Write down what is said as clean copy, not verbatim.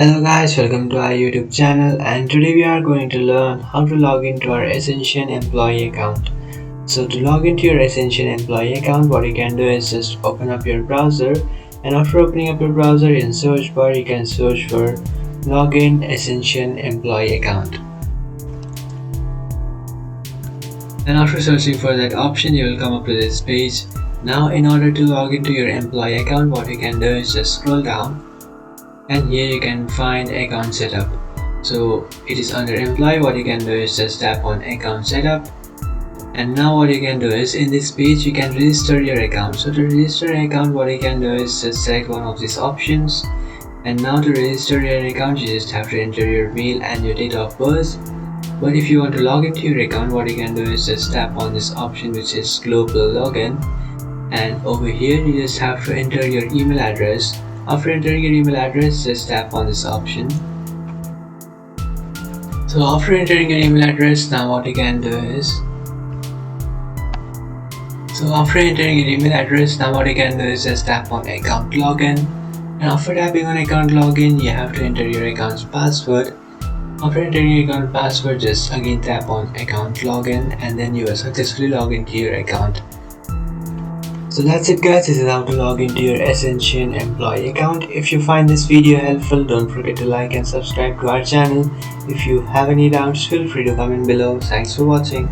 Hello guys, welcome to our YouTube channel, and today we are going to learn how to log into our Ascension Employee Account. So to log into your Ascension Employee Account, what you can do is just open up your browser, and after opening up your browser in search bar you can search for Login Ascension Employee Account. And after searching for that option you will come up to this page. Now in order to log into your employee account, what you can do is just scroll down, and here you can find account setup. So it is under employee. What you can do is just tap on account setup, and now what you can do is in this page you can register your account. So to register an account, what you can do is just select one of these options, and now to register your account you just have to enter your mail and your date of birth. But if you want to log into your account, what you can do is just tap on this option which is global login, and over here you just have to enter your email address. After entering your email address, just tap on this option. So after entering your email address, now what you can do is just tap on account login, and after tapping on account login you have to enter your account's password. After entering your account password, just again tap on account login, and then you will successfully log into your account. So that's it guys, this is how to log into your Ascension Employee Account. If you find this video helpful, don't forget to like and subscribe to our channel. If you have any doubts, feel free to comment below. Thanks for watching.